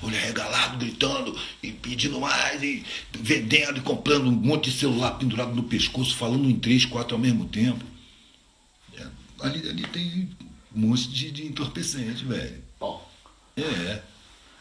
[SPEAKER 1] Olho regalado, gritando e pedindo mais, e vendendo e comprando um monte de celular pendurado no pescoço, falando em 3, 4 ao mesmo tempo. Ali tem um monte de entorpecente, velho.
[SPEAKER 2] Bom,
[SPEAKER 1] É.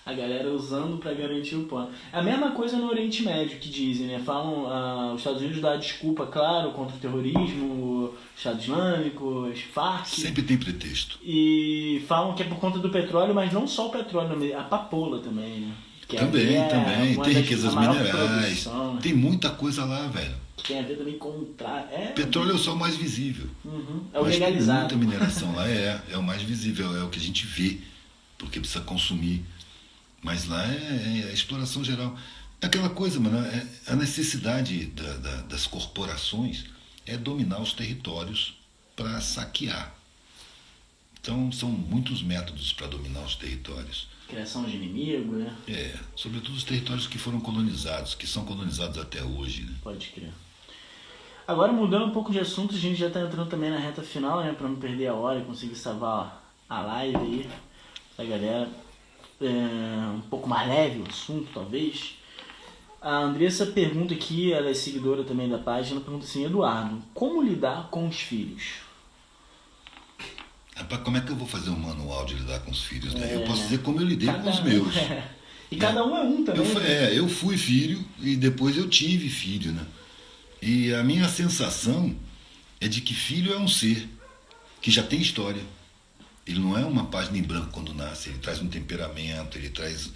[SPEAKER 2] a galera usando pra garantir o plano. É a mesma coisa no Oriente Médio que dizem, né? Falam, os Estados Unidos dão desculpa, claro, contra o terrorismo, Estado Islâmico, as Farc.
[SPEAKER 1] Sempre tem pretexto.
[SPEAKER 2] E falam que é por conta do petróleo, mas não só o petróleo, a papoula também, né? Que
[SPEAKER 1] Também. Tem riquezas minerais.
[SPEAKER 2] Né?
[SPEAKER 1] Tem muita coisa lá, velho.
[SPEAKER 2] Que tem a ver também com o
[SPEAKER 1] petróleo é o só mais visível.
[SPEAKER 2] Uhum. É o
[SPEAKER 1] mas
[SPEAKER 2] legalizado.
[SPEAKER 1] Tem muita mineração lá, é o mais visível, é o que a gente vê, porque precisa consumir. Mas lá é a exploração geral. É aquela coisa, mano, a necessidade das corporações é dominar os territórios para saquear. Então, são muitos métodos para dominar os territórios.
[SPEAKER 2] Criação de inimigo, né?
[SPEAKER 1] Sobretudo os territórios que foram colonizados, que são colonizados até hoje, né?
[SPEAKER 2] Pode crer. Agora, mudando um pouco de assunto, a gente já está entrando também na reta final, né? Para não perder a hora e conseguir salvar a live aí da galera. Um pouco mais leve o assunto, talvez. A Andressa pergunta aqui, ela é seguidora também da página, pergunta assim: Eduardo, como lidar com os filhos?
[SPEAKER 1] Rapaz, como é que eu vou fazer um manual de lidar com os filhos, né? Eu posso dizer como eu lidei com os meus.
[SPEAKER 2] E cada um é um também.
[SPEAKER 1] Eu fui filho e depois eu tive filho, né? E a minha sensação é de que filho é um ser que já tem história. Ele não é uma página em branco quando nasce, ele traz um temperamento, ele traz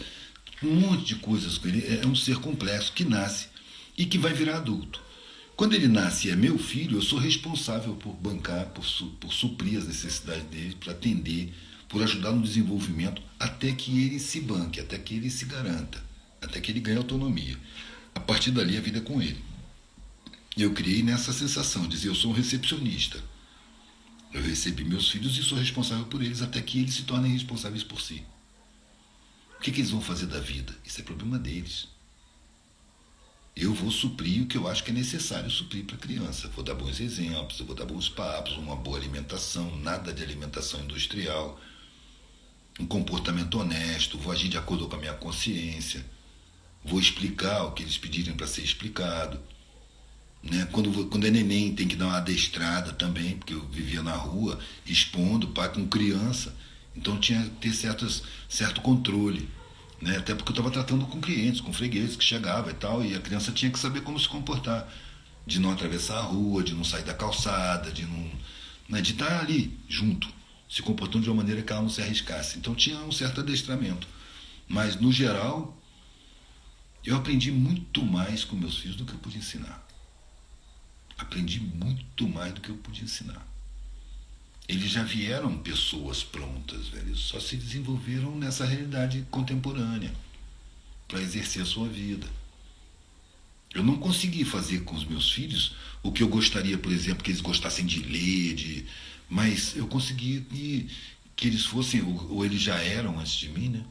[SPEAKER 1] um monte de coisas. Ele é um ser complexo que nasce e que vai virar adulto. Quando ele nasce e é meu filho, eu sou responsável por bancar, por suprir as necessidades dele, por atender, por ajudar no desenvolvimento, até que ele se banque, até que ele se garanta, até que ele ganhe autonomia. A partir dali, a vida é com ele. Eu criei nessa sensação, de dizer, eu sou um recepcionista. Eu recebi meus filhos e sou responsável por eles até que eles se tornem responsáveis por si. O que eles vão fazer da vida? Isso é problema deles. Eu vou suprir o que eu acho que é necessário suprir para a criança. Vou dar bons exemplos, eu vou dar bons papos, uma boa alimentação, nada de alimentação industrial, um comportamento honesto, vou agir de acordo com a minha consciência, vou explicar o que eles pedirem para ser explicado. Né? Quando é neném tem que dar uma adestrada também, porque eu vivia na rua expondo pai com criança, então tinha que ter certo controle, né? Até porque eu estava tratando com clientes, com fregueses que chegavam e tal, e a criança tinha que saber como se comportar, de não atravessar a rua, de não sair da calçada, de estar ali junto, se comportando de uma maneira que ela não se arriscasse. Então tinha um certo adestramento, mas no geral eu aprendi muito mais com meus filhos do que eu pude ensinar. Aprendi muito mais do que eu podia ensinar. Eles já vieram pessoas prontas, velho. Só se desenvolveram nessa realidade contemporânea para exercer a sua vida. Eu não consegui fazer com os meus filhos o que eu gostaria, por exemplo, que eles gostassem de ler, mas eu consegui que eles fossem, ou eles já eram antes de mim, né?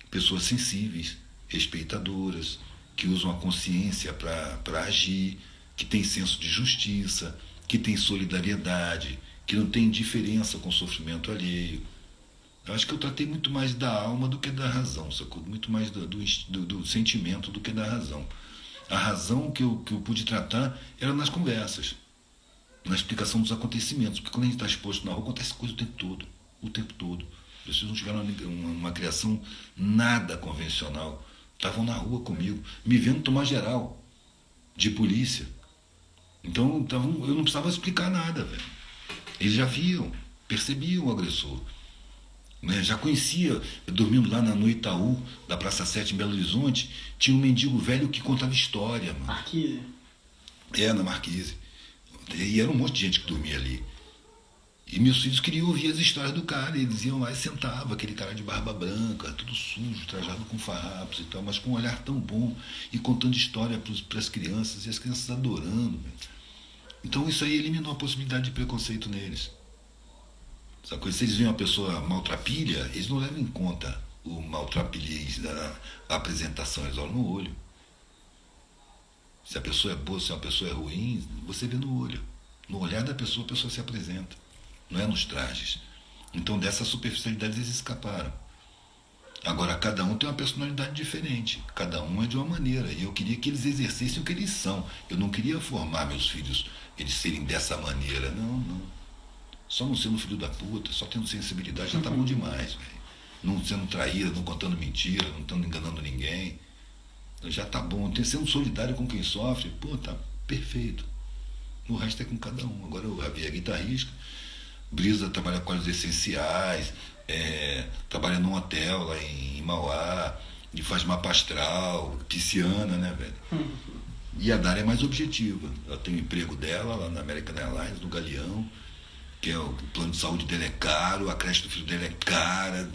[SPEAKER 1] Pessoas sensíveis, respeitadoras, que usam a consciência para agir, que tem senso de justiça, que tem solidariedade, que não tem indiferença com o sofrimento alheio. Eu acho que eu tratei muito mais da alma do que da razão, sacou? Muito mais do sentimento do que da razão. A razão que eu pude tratar era nas conversas, na explicação dos acontecimentos, porque quando a gente está exposto na rua, acontece coisa o tempo todo. O tempo todo. As pessoas não tiveram uma criação nada convencional. Estavam na rua comigo, me vendo tomar geral de polícia. Então eu não precisava explicar nada, velho. Eles já viam, percebiam o agressor. Né? Já conhecia, dormindo lá no Itaú, da Praça 7 em Belo Horizonte, tinha um mendigo velho que contava história, mano.
[SPEAKER 2] Marquise?
[SPEAKER 1] Na Marquise. E era um monte de gente que dormia ali. E meus filhos queriam ouvir as histórias do cara, e eles iam lá e sentavam, aquele cara de barba branca, tudo sujo, trajado com farrapos e tal, mas com um olhar tão bom, e contando história para as crianças, e as crianças adorando. Então isso aí eliminou a possibilidade de preconceito neles. Sabe? Se eles veem uma pessoa maltrapilha, eles não levam em conta o maltrapilhez da apresentação, eles olham no olho. Se a pessoa é boa, se a pessoa é ruim, você vê no olho. No olhar da pessoa, a pessoa se apresenta. Não é nos trajes. Então dessa superficialidade eles escaparam. Agora cada um tem uma personalidade diferente, cada um é de uma maneira, e eu queria que eles exercessem o que eles são. Eu não queria formar meus filhos, eles serem dessa maneira, não. Só não sendo filho da puta, só tendo sensibilidade já tá bom demais, velho. Não sendo traíra, não contando mentira, não estando enganando ninguém, já tá bom. Sendo solidário com quem sofre, pô, tá perfeito. O resto é com cada um. Agora o Javier é guitarrista, Brisa trabalha com os essenciais, trabalha num hotel lá em Mauá, e faz mapa astral, pisciana, né, velho? E a Dara é mais objetiva. Ela tem o emprego dela lá na American Airlines, no Galeão, que é o plano de saúde dele é caro, a creche do filho dele é cara.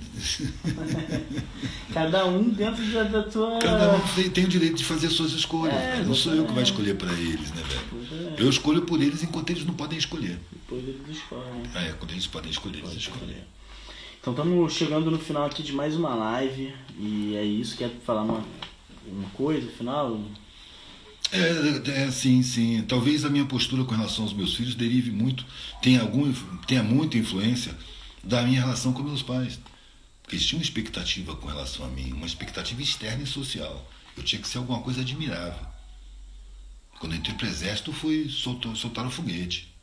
[SPEAKER 2] Cada um dentro da tua...
[SPEAKER 1] Cada um tem o direito de fazer suas escolhas. Não sou eu que vai escolher para eles, né, velho? Eu escolho por eles enquanto eles não podem escolher.
[SPEAKER 2] Depois eles escolhem.
[SPEAKER 1] Quando eles podem escolher, eles escolhem.
[SPEAKER 2] Então estamos chegando no final aqui de mais uma live. E é isso. Quer falar uma coisa no final?
[SPEAKER 1] Sim. Talvez a minha postura com relação aos meus filhos derive muito, tenha muita influência da minha relação com meus pais. Porque eles tinham uma expectativa com relação a mim, uma expectativa externa e social. Eu tinha que ser alguma coisa admirável. Quando eu entrei para o exército, foi soltar o foguete.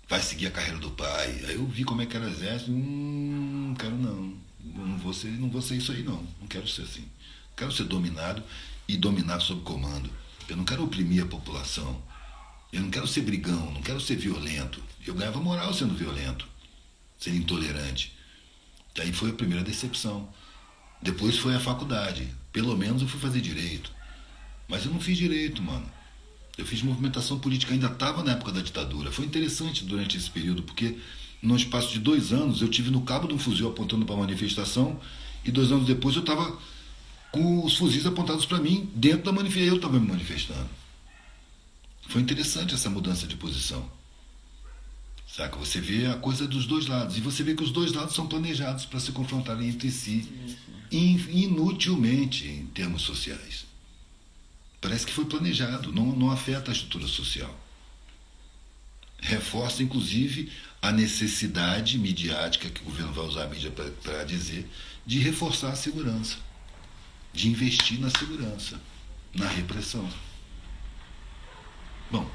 [SPEAKER 1] Vai seguir a carreira do pai. Aí eu vi como é que era o exército. Quero não. Não vou ser isso aí não. Não quero ser assim. Quero ser dominado e dominar sob comando. Eu não quero oprimir a população. Eu não quero ser brigão, não quero ser violento. Eu ganhava moral sendo violento, sendo intolerante. Daí foi a primeira decepção. Depois foi a faculdade. Pelo menos eu fui fazer direito. Mas eu não fiz direito, mano. Eu fiz movimentação política, ainda estava na época da ditadura. Foi interessante durante esse período, porque no espaço de 2 anos eu tive no cabo de um fuzil apontando para a manifestação, e 2 anos depois eu estava com os fuzis apontados para mim, dentro da manifestação, eu estava me manifestando. Foi interessante essa mudança de posição. Saca? Você vê a coisa dos dois lados, e você vê que os dois lados são planejados para se confrontarem entre si, inutilmente em termos sociais. Parece que foi planejado, não afeta a estrutura social. Reforça, inclusive, a necessidade midiática, que o governo vai usar a mídia para dizer, de reforçar a segurança, de investir na segurança, na repressão. Bom,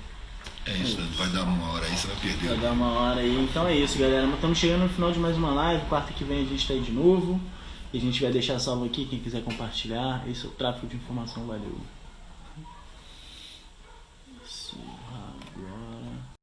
[SPEAKER 1] é isso, vai dar 1 hora aí, você vai perder.
[SPEAKER 2] Vai dar 1 hora aí, então é isso, galera. Estamos chegando no final de mais uma live, quarta que vem a gente está aí de novo. E a gente vai deixar salvo aqui, quem quiser compartilhar. Esse é o Tráfico de Informação, valeu.